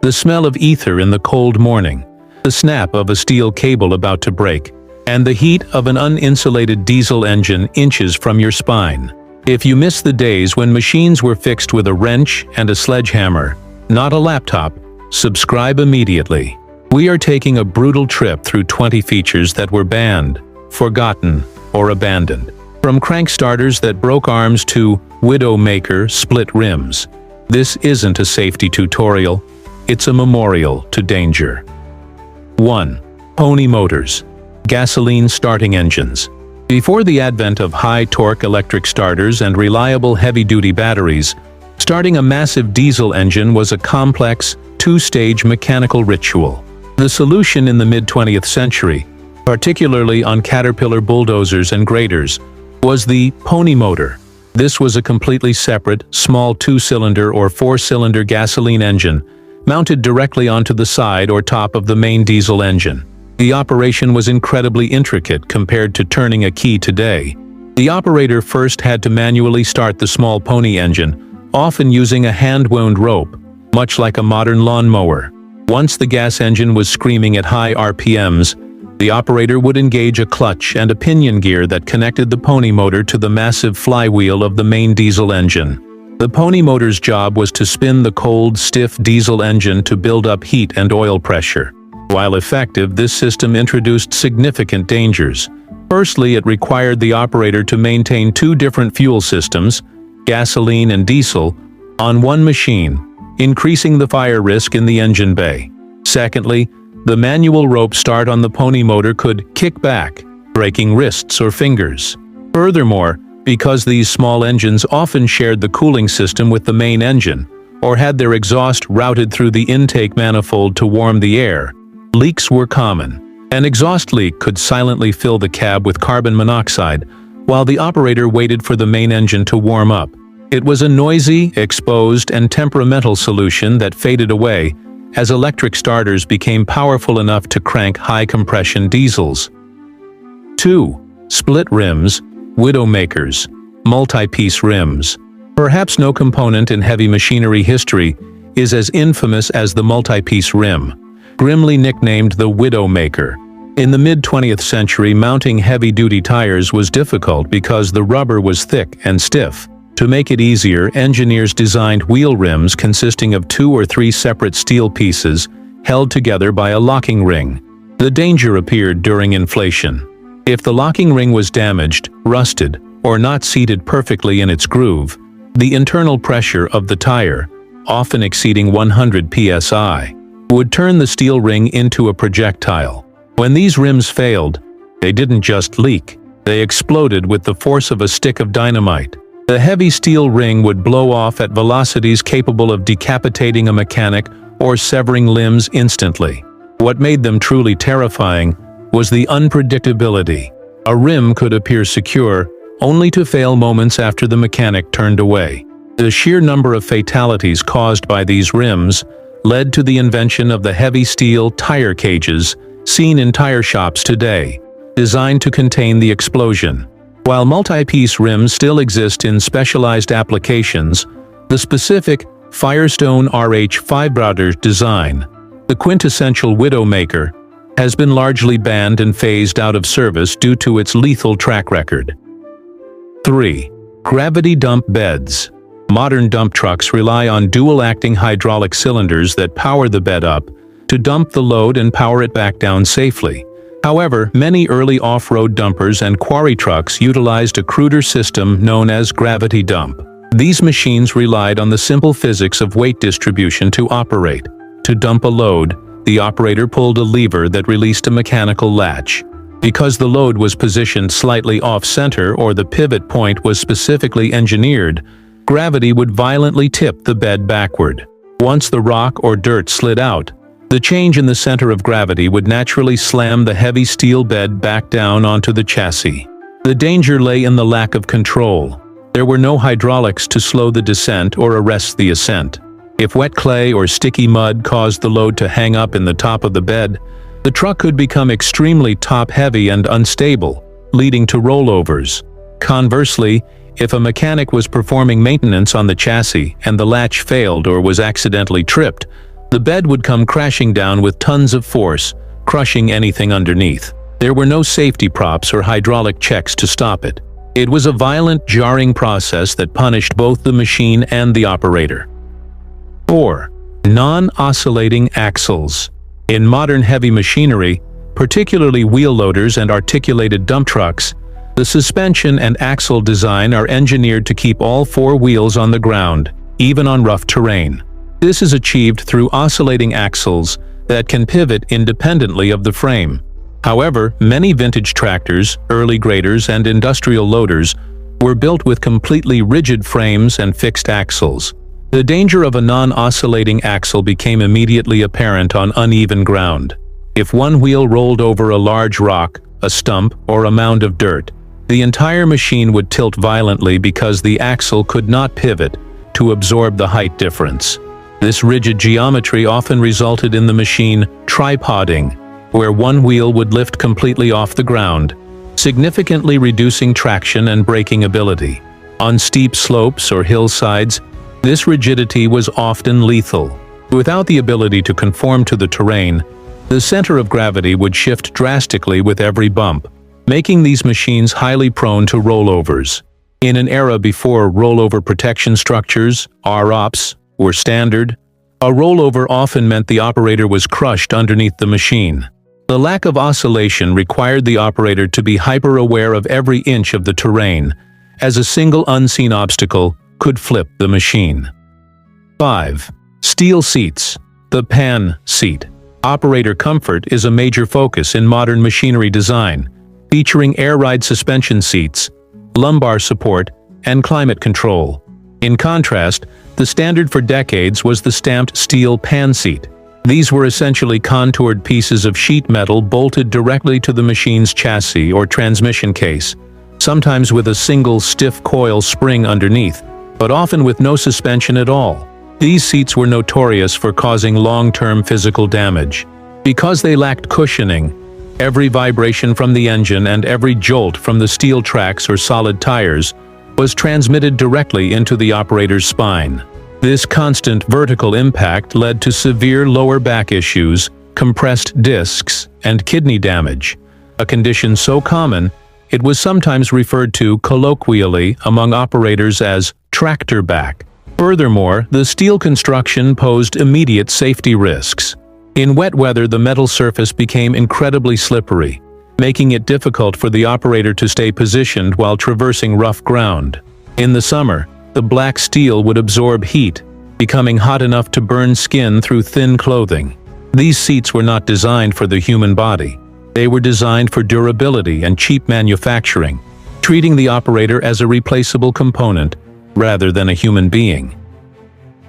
the smell of ether in the cold morning, the snap of a steel cable about to break, and the heat of an uninsulated diesel engine inches from your spine. If you miss the days when machines were fixed with a wrench and a sledgehammer, not a laptop, subscribe immediately. We are taking a brutal trip through 20 features that were banned, forgotten, or abandoned. From crank starters that broke arms to Widowmaker split rims. This isn't a safety tutorial, it's a memorial to danger. 1. Pony motors. Gasoline starting engines. Before the advent of high-torque electric starters and reliable heavy-duty batteries, starting a massive diesel engine was a complex, two-stage mechanical ritual. The solution in the mid-20th century, particularly on Caterpillar bulldozers and graders, was the pony motor. This was a completely separate, small two-cylinder or four-cylinder gasoline engine, mounted directly onto the side or top of the main diesel engine. The operation was incredibly intricate compared to turning a key today. The operator first had to manually start the small pony engine, often using a hand-wound rope, much like a modern lawnmower. Once the gas engine was screaming at high RPMs, the operator would engage a clutch and a pinion gear that connected the pony motor to the massive flywheel of the main diesel engine. The pony motor's job was to spin the cold, stiff diesel engine to build up heat and oil pressure. While effective, this system introduced significant dangers. Firstly, it required the operator to maintain two different fuel systems, gasoline and diesel, on one machine, increasing the fire risk in the engine bay. Secondly, the manual rope start on the pony motor could kick back, breaking wrists or fingers. Furthermore, because these small engines often shared the cooling system with the main engine, or had their exhaust routed through the intake manifold to warm the air, leaks were common. An exhaust leak could silently fill the cab with carbon monoxide, while the operator waited for the main engine to warm up. It was a noisy, exposed, and temperamental solution that faded away as electric starters became powerful enough to crank high-compression diesels. 2. Split rims, Widowmakers, multi-piece rims. Perhaps no component in heavy machinery history is as infamous as the multi-piece rim, grimly nicknamed the Widowmaker. In the mid-20th century, mounting heavy-duty tires was difficult because the rubber was thick and stiff. To make it easier, engineers designed wheel rims consisting of 2 or 3 separate steel pieces held together by a locking ring. The danger appeared during inflation. If the locking ring was damaged, rusted, or not seated perfectly in its groove, the internal pressure of the tire, often exceeding 100 psi, would turn the steel ring into a projectile. When these rims failed, they didn't just leak, they exploded with the force of a stick of dynamite. The heavy steel ring would blow off at velocities capable of decapitating a mechanic or severing limbs instantly. What made them truly terrifying was the unpredictability. A rim could appear secure, only to fail moments after the mechanic turned away. The sheer number of fatalities caused by these rims led to the invention of the heavy steel tire cages seen in tire shops today, designed to contain the explosion. While multi-piece rims still exist in specialized applications, the specific Firestone RH5 design, the quintessential Widowmaker, has been largely banned and phased out of service due to its lethal track record. 3. Gravity dump beds. Modern dump trucks rely on dual-acting hydraulic cylinders that power the bed up to dump the load and power it back down safely. However, many early off-road dumpers and quarry trucks utilized a cruder system known as gravity dump. These machines relied on the simple physics of weight distribution to operate. To dump a load, the operator pulled a lever that released a mechanical latch. Because the load was positioned slightly off-center or the pivot point was specifically engineered, gravity would violently tip the bed backward. Once the rock or dirt slid out, the change in the center of gravity would naturally slam the heavy steel bed back down onto the chassis. The danger lay in the lack of control. There were no hydraulics to slow the descent or arrest the ascent. If wet clay or sticky mud caused the load to hang up in the top of the bed, the truck could become extremely top-heavy and unstable, leading to rollovers. Conversely, if a mechanic was performing maintenance on the chassis and the latch failed or was accidentally tripped, The bed would come crashing down with tons of force, crushing anything underneath. There were no safety props or hydraulic checks to stop it. It was a violent, jarring process that punished both the machine and the operator. 4. Non-oscillating axles. In modern heavy machinery, particularly wheel loaders and articulated dump trucks, the suspension and axle design are engineered to keep all four wheels on the ground, even on rough terrain. This is achieved through oscillating axles that can pivot independently of the frame. However, many vintage tractors, early graders, and industrial loaders were built with completely rigid frames and fixed axles. The danger of a non-oscillating axle became immediately apparent on uneven ground. If one wheel rolled over a large rock, a stump, or a mound of dirt, the entire machine would tilt violently because the axle could not pivot to absorb the height difference. This rigid geometry often resulted in the machine tripoding, where one wheel would lift completely off the ground, significantly reducing traction and braking ability. On steep slopes or hillsides, this rigidity was often lethal. Without the ability to conform to the terrain, the center of gravity would shift drastically with every bump, making these machines highly prone to rollovers. In an era before rollover protection structures, ROPS, were standard, a rollover often meant the operator was crushed underneath the machine. The lack of oscillation required the operator to be hyper-aware of every inch of the terrain, as a single unseen obstacle could flip the machine. 5. Steel seats. The pan seat. Operator comfort is a major focus in modern machinery design, featuring air-ride suspension seats, lumbar support, and climate control. In contrast, the standard for decades was the stamped steel pan seat. These were essentially contoured pieces of sheet metal bolted directly to the machine's chassis or transmission case, sometimes with a single stiff coil spring underneath, but often with no suspension at all. These seats were notorious for causing long-term physical damage. Because they lacked cushioning, every vibration from the engine and every jolt from the steel tracks or solid tires was transmitted directly into the operator's spine. This constant vertical impact led to severe lower back issues, compressed discs, and kidney damage, a condition so common it was sometimes referred to colloquially among operators as tractor back. Furthermore, the steel construction posed immediate safety risks. In wet weather, the metal surface became incredibly slippery, making it difficult for the operator to stay positioned while traversing rough ground. In the summer, the black steel would absorb heat, becoming hot enough to burn skin through thin clothing. These seats were not designed for the human body. They were designed for durability and cheap manufacturing, treating the operator as a replaceable component rather than a human being.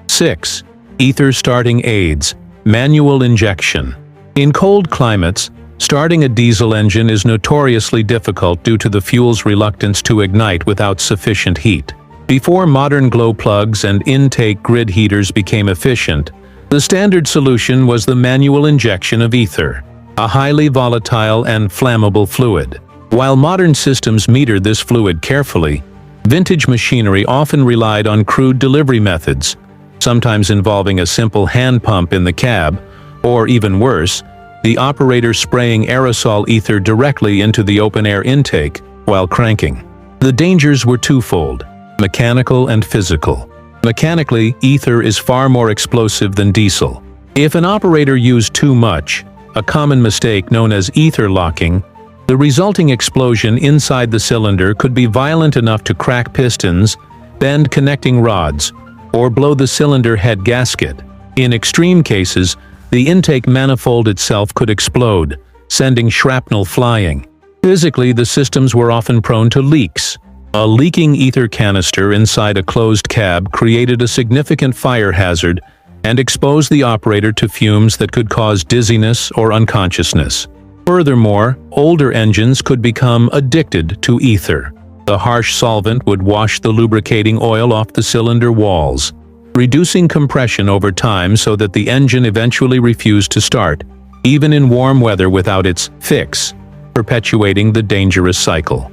6. Ether starting aids. Manual injection. In cold climates, starting a diesel engine is notoriously difficult due to the fuel's reluctance to ignite without sufficient heat. Before modern glow plugs and intake grid heaters became efficient, the standard solution was the manual injection of ether, a highly volatile and flammable fluid. While modern systems metered this fluid carefully, vintage machinery often relied on crude delivery methods, sometimes involving a simple hand pump in the cab, or even worse, the operator spraying aerosol ether directly into the open-air intake while cranking. The dangers were twofold: mechanical and physical. Mechanically, ether is far more explosive than diesel. If an operator used too much, a common mistake known as ether locking, the resulting explosion inside the cylinder could be violent enough to crack pistons, bend connecting rods, or blow the cylinder head gasket. In extreme cases, the intake manifold itself could explode, sending shrapnel flying. Physically, the systems were often prone to leaks. A leaking ether canister inside a closed cab created a significant fire hazard and exposed the operator to fumes that could cause dizziness or unconsciousness. Furthermore, older engines could become addicted to ether. The harsh solvent would wash the lubricating oil off the cylinder walls, reducing compression over time so that the engine eventually refused to start, even in warm weather without its fix, perpetuating the dangerous cycle.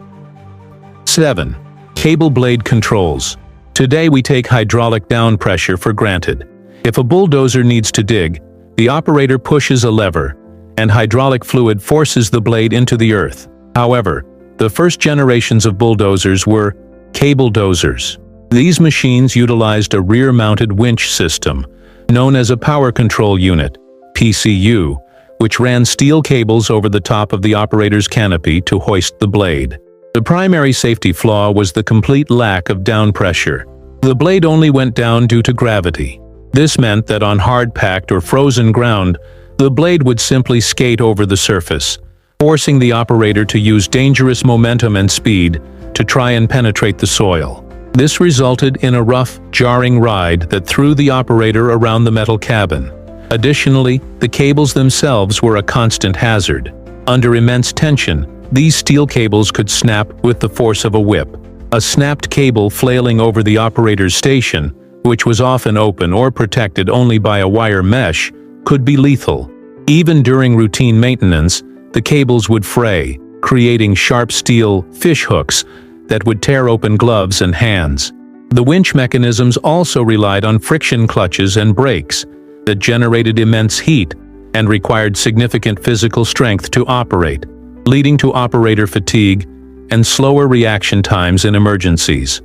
7. Cable blade controls. Today we take hydraulic down pressure for granted. If a bulldozer needs to dig, the operator pushes a lever, and hydraulic fluid forces the blade into the earth. However, the first generations of bulldozers were cable dozers. These machines utilized a rear-mounted winch system, known as a power control unit, PCU, which ran steel cables over the top of the operator's canopy to hoist the blade. The primary safety flaw was the complete lack of down pressure. The blade only went down due to gravity. This meant that on hard-packed or frozen ground, the blade would simply skate over the surface, forcing the operator to use dangerous momentum and speed to try and penetrate the soil. This resulted in a rough, jarring ride that threw the operator around the metal cabin. Additionally, the cables themselves were a constant hazard. Under immense tension, these steel cables could snap with the force of a whip. A snapped cable flailing over the operator's station, which was often open or protected only by a wire mesh, could be lethal. Even during routine maintenance, the cables would fray, creating sharp steel fish hooks that would tear open gloves and hands. The winch mechanisms also relied on friction clutches and brakes that generated immense heat and required significant physical strength to operate, leading to operator fatigue and slower reaction times in emergencies.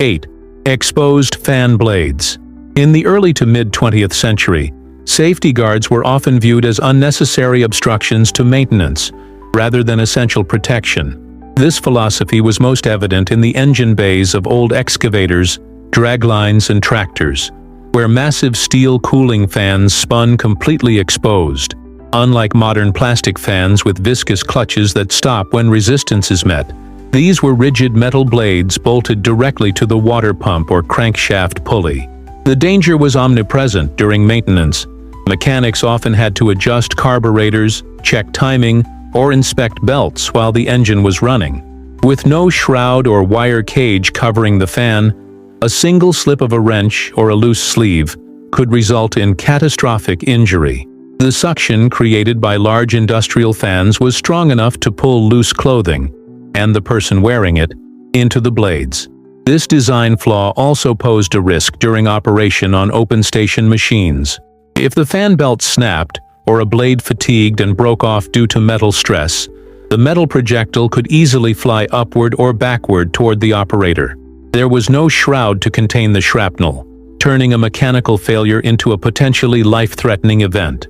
8. Exposed fan blades. In the early to mid-20th century, safety guards were often viewed as unnecessary obstructions to maintenance, rather than essential protection. This philosophy was most evident in the engine bays of old excavators, draglines, and tractors, where massive steel cooling fans spun completely exposed. Unlike modern plastic fans with viscous clutches that stop when resistance is met, these were rigid metal blades bolted directly to the water pump or crankshaft pulley. The danger was omnipresent during maintenance. Mechanics often had to adjust carburetors, check timing, or inspect belts while the engine was running. With no shroud or wire cage covering the fan, a single slip of a wrench or a loose sleeve could result in catastrophic injury. The suction created by large industrial fans was strong enough to pull loose clothing, and the person wearing it, into the blades. This design flaw also posed a risk during operation on open station machines. If the fan belt snapped, or a blade fatigued and broke off due to metal stress, the metal projectile could easily fly upward or backward toward the operator. There was no shroud to contain the shrapnel, turning a mechanical failure into a potentially life-threatening event.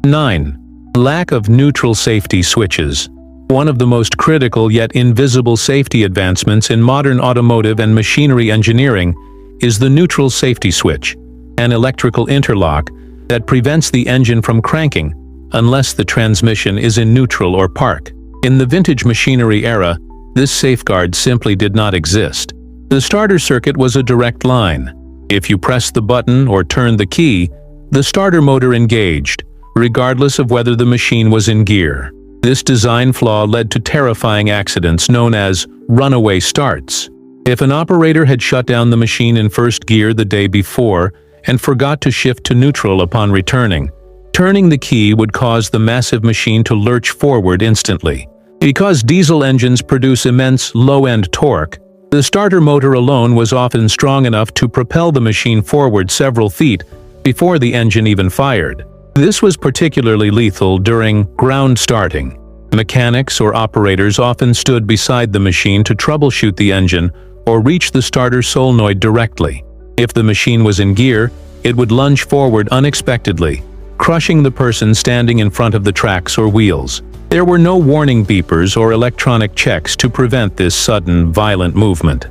9. Lack of neutral safety switches. One of the most critical yet invisible safety advancements in modern automotive and machinery engineering is the neutral safety switch, an electrical interlock that prevents the engine from cranking unless the transmission is in neutral or park. In the vintage machinery era, this safeguard simply did not exist. The starter circuit was a direct line. If you pressed the button or turned the key, the starter motor engaged, regardless of whether the machine was in gear. This design flaw led to terrifying accidents known as runaway starts. If an operator had shut down the machine in first gear the day before and forgot to shift to neutral upon returning, turning the key would cause the massive machine to lurch forward instantly. Because diesel engines produce immense low-end torque, the starter motor alone was often strong enough to propel the machine forward several feet before the engine even fired. This was particularly lethal during ground starting. Mechanics or operators often stood beside the machine to troubleshoot the engine or reach the starter solenoid directly. If the machine was in gear, it would lunge forward unexpectedly, crushing the person standing in front of the tracks or wheels. There were no warning beepers or electronic checks to prevent this sudden, violent movement.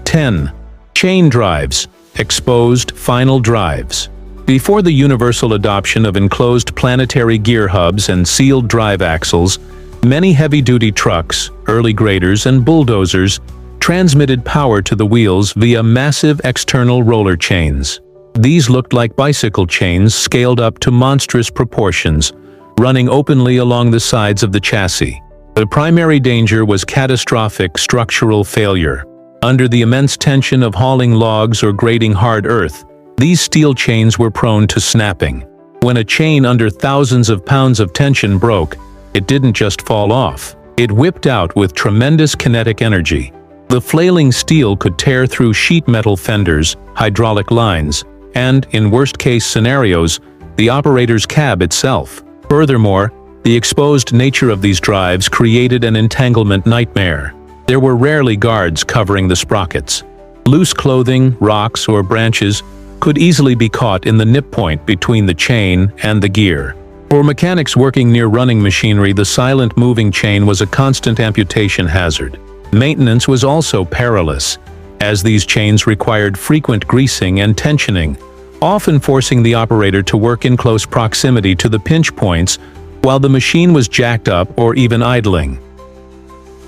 10. Chain drives, exposed final drives. Before the universal adoption of enclosed planetary gear hubs and sealed drive axles, many heavy-duty trucks, early graders, and bulldozers transmitted power to the wheels via massive external roller chains. These looked like bicycle chains scaled up to monstrous proportions, running openly along the sides of the chassis. The primary danger was catastrophic structural failure. Under the immense tension of hauling logs or grading hard earth, these steel chains were prone to snapping. When a chain under thousands of pounds of tension broke, it didn't just fall off. It whipped out with tremendous kinetic energy. The flailing steel could tear through sheet metal fenders, hydraulic lines, and, in worst-case scenarios, the operator's cab itself. Furthermore, the exposed nature of these drives created an entanglement nightmare. There were rarely guards covering the sprockets. Loose clothing, rocks, or branches could easily be caught in the nip point between the chain and the gear. For mechanics working near running machinery, the silent moving chain was a constant amputation hazard. Maintenance was also perilous, as these chains required frequent greasing and tensioning, often forcing the operator to work in close proximity to the pinch points while the machine was jacked up or even idling.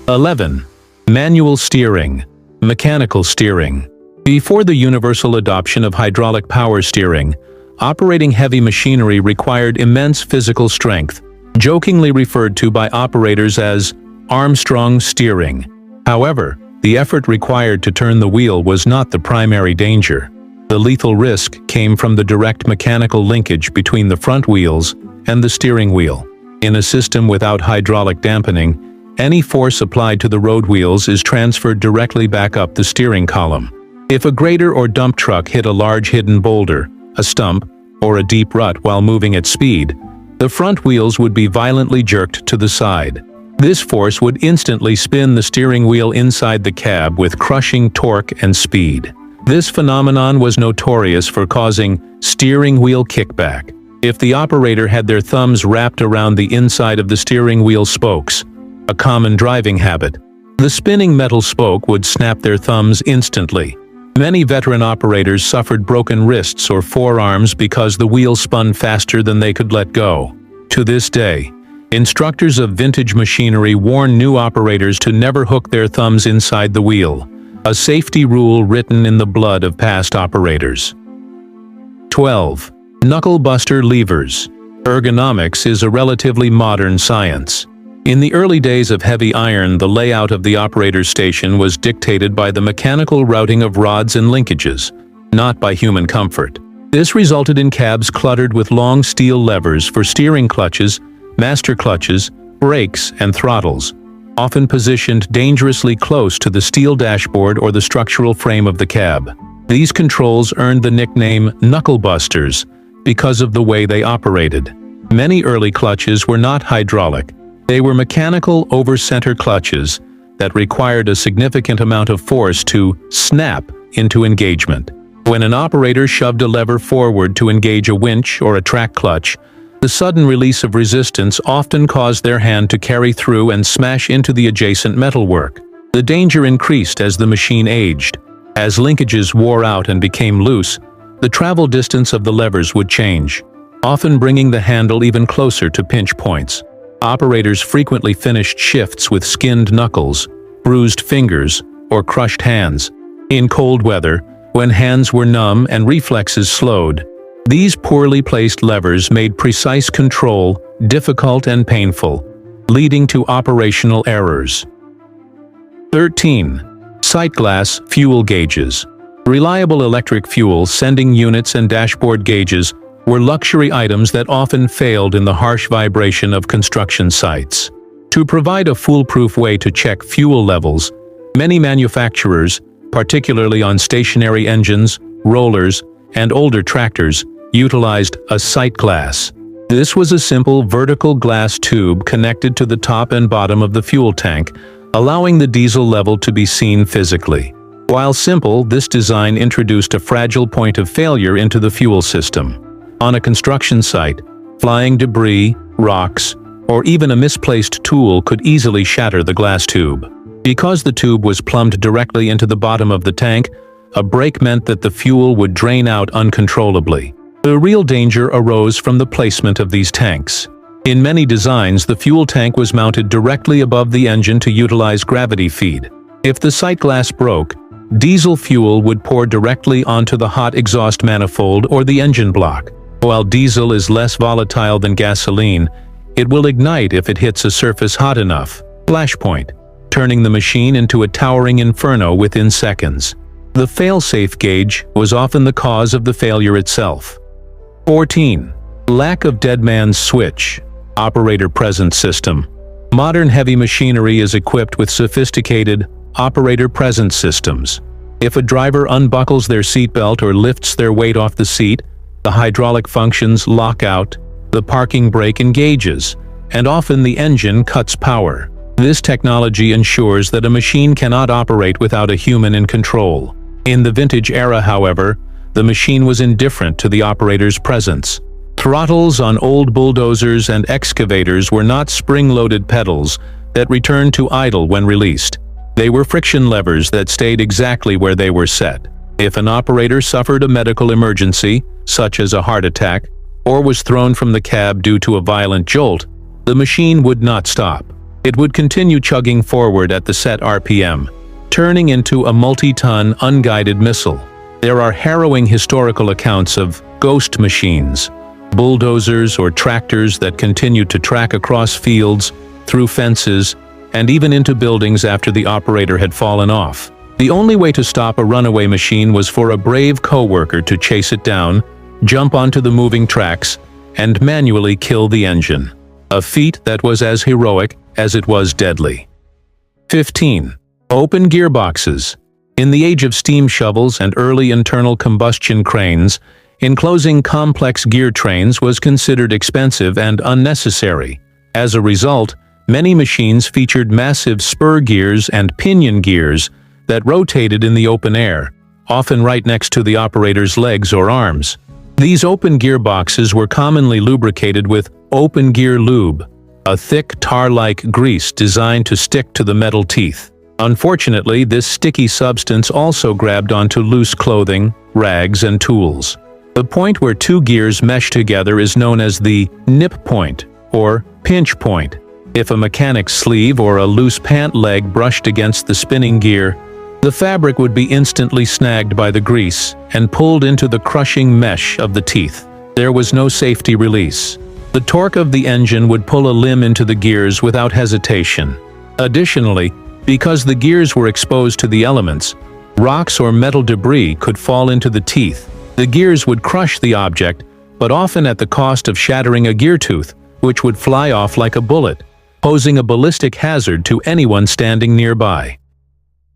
11. Manual steering. Mechanical steering. Before the universal adoption of hydraulic power steering, operating heavy machinery required immense physical strength, jokingly referred to by operators as Armstrong steering. However, the effort required to turn the wheel was not the primary danger. The lethal risk came from the direct mechanical linkage between the front wheels and the steering wheel. In a system without hydraulic dampening, any force applied to the road wheels is transferred directly back up the steering column. If a grader or dump truck hit a large hidden boulder, a stump, or a deep rut while moving at speed, the front wheels would be violently jerked to the side. This force would instantly spin the steering wheel inside the cab with crushing torque and speed. This phenomenon was notorious for causing steering wheel kickback. If the operator had their thumbs wrapped around the inside of the steering wheel spokes, a common driving habit, the spinning metal spoke would snap their thumbs instantly. Many veteran operators suffered broken wrists or forearms because the wheel spun faster than they could let go. To this day, instructors of vintage machinery warn new operators to never hook their thumbs inside the wheel, a safety rule written in the blood of past operators. 12. Knucklebuster levers. Ergonomics is a relatively modern science. In the early days of heavy iron, the layout of the operator's station was dictated by the mechanical routing of rods and linkages, not by human comfort. This resulted in cabs cluttered with long steel levers for steering clutches, master clutches, brakes, and throttles, often positioned dangerously close to the steel dashboard or the structural frame of the cab. These controls earned the nickname Knucklebusters because of the way they operated. Many early clutches were not hydraulic. They were mechanical over-center clutches that required a significant amount of force to snap into engagement. When an operator shoved a lever forward to engage a winch or a track clutch, the sudden release of resistance often caused their hand to carry through and smash into the adjacent metalwork. The danger increased as the machine aged. As linkages wore out and became loose, the travel distance of the levers would change, often bringing the handle even closer to pinch points. Operators frequently finished shifts with skinned knuckles, bruised fingers, or crushed hands. In cold weather, when hands were numb and reflexes slowed, these poorly placed levers made precise control difficult and painful, leading to operational errors. 13. Sight glass fuel gauges. Reliable electric fuel sending units and dashboard gauges were luxury items that often failed in the harsh vibration of construction sites. To provide a foolproof way to check fuel levels, many manufacturers, particularly on stationary engines, rollers, and older tractors, utilized a sight glass. This was a simple vertical glass tube connected to the top and bottom of the fuel tank, allowing the diesel level to be seen physically. While simple, this design introduced a fragile point of failure into the fuel system. On a construction site, flying debris, rocks, or even a misplaced tool could easily shatter the glass tube. Because the tube was plumbed directly into the bottom of the tank, a break meant that the fuel would drain out uncontrollably. The real danger arose from the placement of these tanks. In many designs, the fuel tank was mounted directly above the engine to utilize gravity feed. If the sight glass broke, diesel fuel would pour directly onto the hot exhaust manifold or the engine block. While diesel is less volatile than gasoline, it will ignite if it hits a surface hot enough, flashpoint, turning the machine into a towering inferno within seconds. The fail-safe gauge was often the cause of the failure itself. 14. Lack of dead man's switch. Operator present system. Modern heavy machinery is equipped with sophisticated, operator presence systems. If a driver unbuckles their seatbelt or lifts their weight off the seat, the hydraulic functions lock out, the parking brake engages, and often the engine cuts power. This technology ensures that a machine cannot operate without a human in control. In the vintage era, however, the machine was indifferent to the operator's presence. Throttles on old bulldozers and excavators were not spring-loaded pedals that returned to idle when released. They were friction levers that stayed exactly where they were set. If an operator suffered a medical emergency, such as a heart attack, or was thrown from the cab due to a violent jolt, the machine would not stop. It would continue chugging forward at the set RPM, turning into a multi-ton unguided missile. There are harrowing historical accounts of ghost machines, bulldozers or tractors that continued to track across fields, through fences, and even into buildings after the operator had fallen off. The only way to stop a runaway machine was for a brave coworker to chase it down, jump onto the moving tracks, and manually kill the engine. A feat that was as heroic as it was deadly. 15. Open gearboxes. In the age of steam shovels and early internal combustion cranes, enclosing complex gear trains was considered expensive and unnecessary. As a result, many machines featured massive spur gears and pinion gears that rotated in the open air, often right next to the operator's legs or arms. These open gearboxes were commonly lubricated with open gear lube, a thick tar-like grease designed to stick to the metal teeth. Unfortunately, this sticky substance also grabbed onto loose clothing, rags, and tools. The point where two gears mesh together is known as the nip point, or pinch point. If a mechanic's sleeve or a loose pant leg brushed against the spinning gear, the fabric would be instantly snagged by the grease and pulled into the crushing mesh of the teeth. There was no safety release. The torque of the engine would pull a limb into the gears without hesitation. Additionally, because the gears were exposed to the elements, rocks or metal debris could fall into the teeth. The gears would crush the object, but often at the cost of shattering a gear tooth, which would fly off like a bullet, posing a ballistic hazard to anyone standing nearby.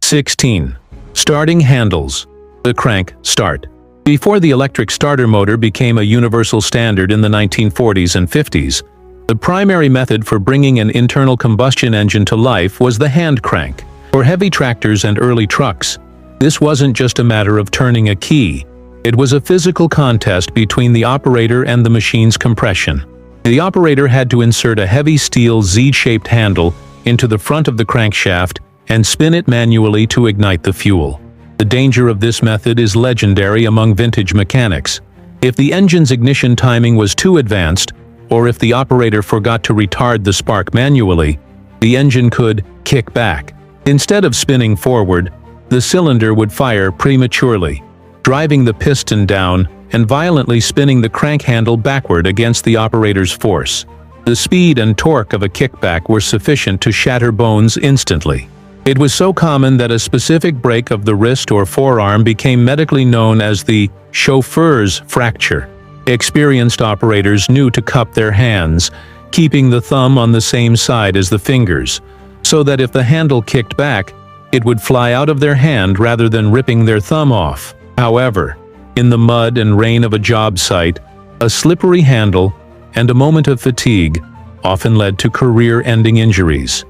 16. Starting handles. The crank start. Before the electric starter motor became a universal standard in the 1940s and 50s, the primary method for bringing an internal combustion engine to life was the hand crank. For heavy tractors and early trucks, this wasn't just a matter of turning a key. It was a physical contest between the operator and the machine's compression. The operator had to insert a heavy steel Z-shaped handle into the front of the crankshaft and spin it manually to ignite the fuel. The danger of this method is legendary among vintage mechanics. If the engine's ignition timing was too advanced, or if the operator forgot to retard the spark manually, the engine could kick back. Instead of spinning forward, the cylinder would fire prematurely, driving the piston down and violently spinning the crank handle backward against the operator's force. The speed and torque of a kickback were sufficient to shatter bones instantly. It was so common that a specific break of the wrist or forearm became medically known as the chauffeur's fracture. Experienced operators knew to cup their hands, keeping the thumb on the same side as the fingers, so that if the handle kicked back, it would fly out of their hand rather than ripping their thumb off. However, in the mud and rain of a job site, a slippery handle and a moment of fatigue often led to career-ending injuries.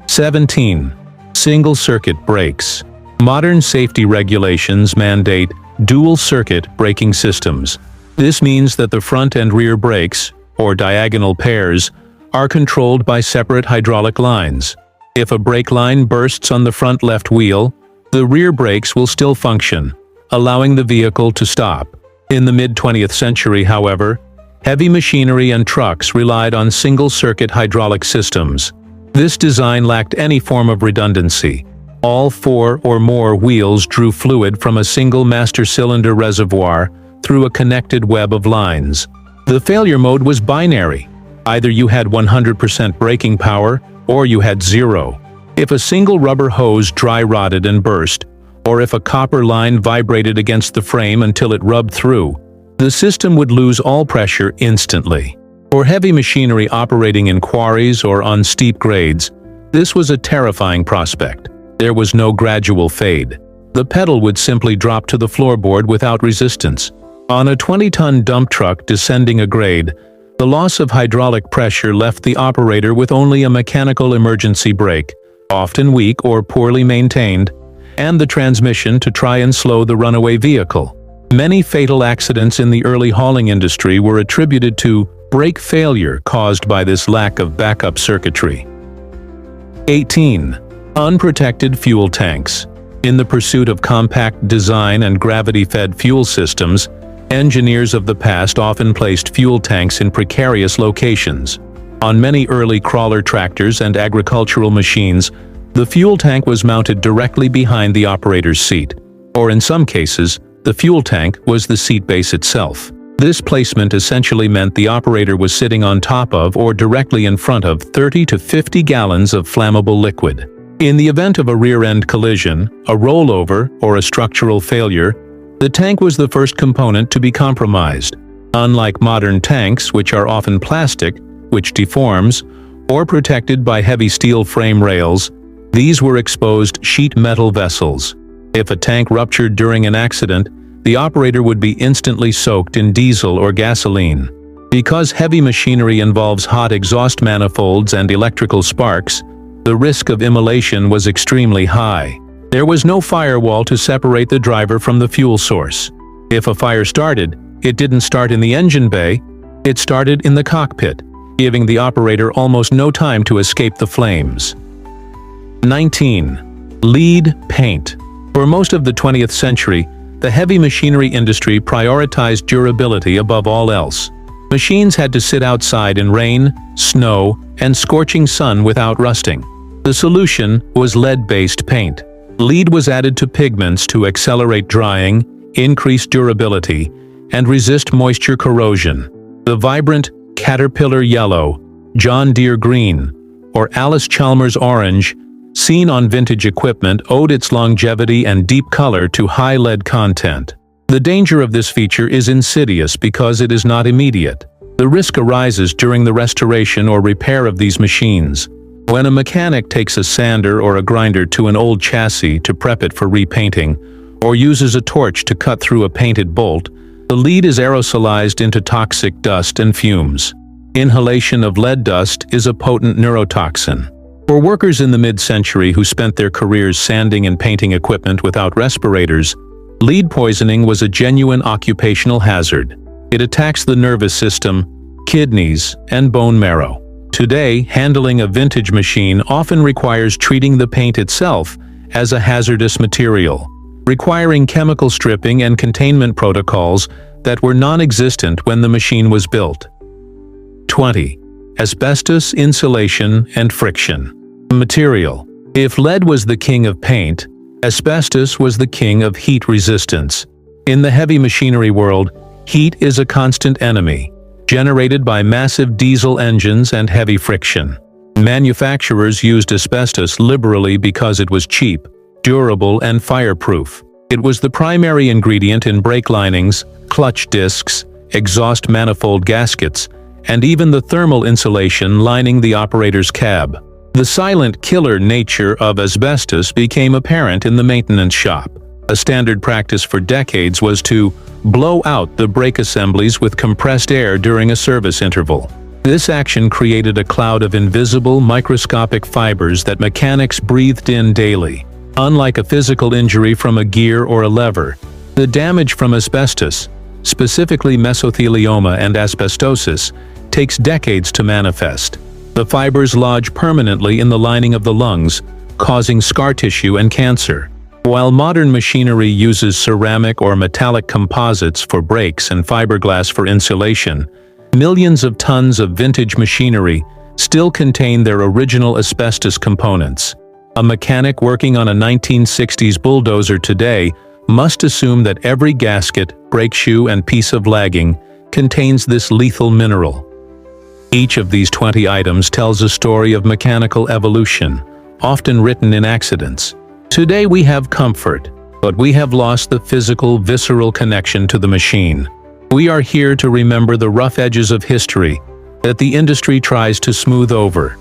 17. Single-circuit brakes. Modern safety regulations mandate dual-circuit braking systems. This means that the front and rear brakes, or diagonal pairs, are controlled by separate hydraulic lines. If a brake line bursts on the front left wheel, the rear brakes will still function, allowing the vehicle to stop. In the mid-20th century, however, heavy machinery and trucks relied on single-circuit hydraulic systems. This design lacked any form of redundancy. All four or more wheels drew fluid from a single master cylinder reservoir through a connected web of lines. The failure mode was binary. Either you had 100% braking power, or you had zero. If a single rubber hose dry rotted and burst, or if a copper line vibrated against the frame until it rubbed through, the system would lose all pressure instantly. For heavy machinery operating in quarries or on steep grades, this was a terrifying prospect. There was no gradual fade. The pedal would simply drop to the floorboard without resistance. On a 20-ton dump truck descending a grade, the loss of hydraulic pressure left the operator with only a mechanical emergency brake, often weak or poorly maintained, and the transmission to try and slow the runaway vehicle. Many fatal accidents in the early hauling industry were attributed to brake failure caused by this lack of backup circuitry. 18. Unprotected fuel tanks. In the pursuit of compact design and gravity-fed fuel systems, engineers of the past often placed fuel tanks in precarious locations. On many early crawler tractors and agricultural machines, the fuel tank was mounted directly behind the operator's seat, or in some cases, the fuel tank was the seat base itself. This placement essentially meant the operator was sitting on top of or directly in front of 30 to 50 gallons of flammable liquid. In the event of a rear-end collision, a rollover, or a structural failure, the tank was the first component to be compromised. Unlike modern tanks, which are often plastic, which deforms, or protected by heavy steel frame rails, these were exposed sheet metal vessels. If a tank ruptured during an accident, the operator would be instantly soaked in diesel or gasoline. Because heavy machinery involves hot exhaust manifolds and electrical sparks, the risk of immolation was extremely high. There was no firewall to separate the driver from the fuel source. If a fire started, it didn't start in the engine bay, it started in the cockpit, giving the operator almost no time to escape the flames. 19. Lead paint. For most of the 20th century, the heavy machinery industry prioritized durability above all else. Machines had to sit outside in rain, snow, and scorching sun without rusting. The solution was lead-based paint. Lead was added to pigments to accelerate drying, increase durability, and resist moisture corrosion. The vibrant Caterpillar yellow, John Deere green, or Alice Chalmers orange, seen on vintage equipment, owed its longevity and deep color to high lead content. The danger of this feature is insidious because it is not immediate. The risk arises during the restoration or repair of these machines. When a mechanic takes a sander or a grinder to an old chassis to prep it for repainting, or uses a torch to cut through a painted bolt, the lead is aerosolized into toxic dust and fumes. Inhalation of lead dust is a potent neurotoxin. For workers in the mid-century who spent their careers sanding and painting equipment without respirators, lead poisoning was a genuine occupational hazard. It attacks the nervous system, kidneys, and bone marrow. Today, handling a vintage machine often requires treating the paint itself as a hazardous material, requiring chemical stripping and containment protocols that were non-existent when the machine was built. 20. Asbestos, insulation, and friction. Material. If lead was the king of paint, asbestos was the king of heat resistance. In the heavy machinery world, heat is a constant enemy, generated by massive diesel engines and heavy friction. Manufacturers used asbestos liberally because it was cheap, durable, and fireproof. It was the primary ingredient in brake linings, clutch discs, exhaust manifold gaskets, and even the thermal insulation lining the operator's cab. The silent killer nature of asbestos became apparent in the maintenance shop. A standard practice for decades was to blow out the brake assemblies with compressed air during a service interval. This action created a cloud of invisible, microscopic fibers that mechanics breathed in daily. Unlike a physical injury from a gear or a lever, the damage from asbestos, specifically mesothelioma and asbestosis, takes decades to manifest. The fibers lodge permanently in the lining of the lungs, causing scar tissue and cancer. While modern machinery uses ceramic or metallic composites for brakes and fiberglass for insulation, millions of tons of vintage machinery still contain their original asbestos components. A mechanic working on a 1960s bulldozer today must assume that every gasket, brake shoe, and piece of lagging contains this lethal mineral. Each of these 20 items tells a story of mechanical evolution, often written in accidents. Today we have comfort, but we have lost the physical, visceral connection to the machine. We are here to remember the rough edges of history that the industry tries to smooth over.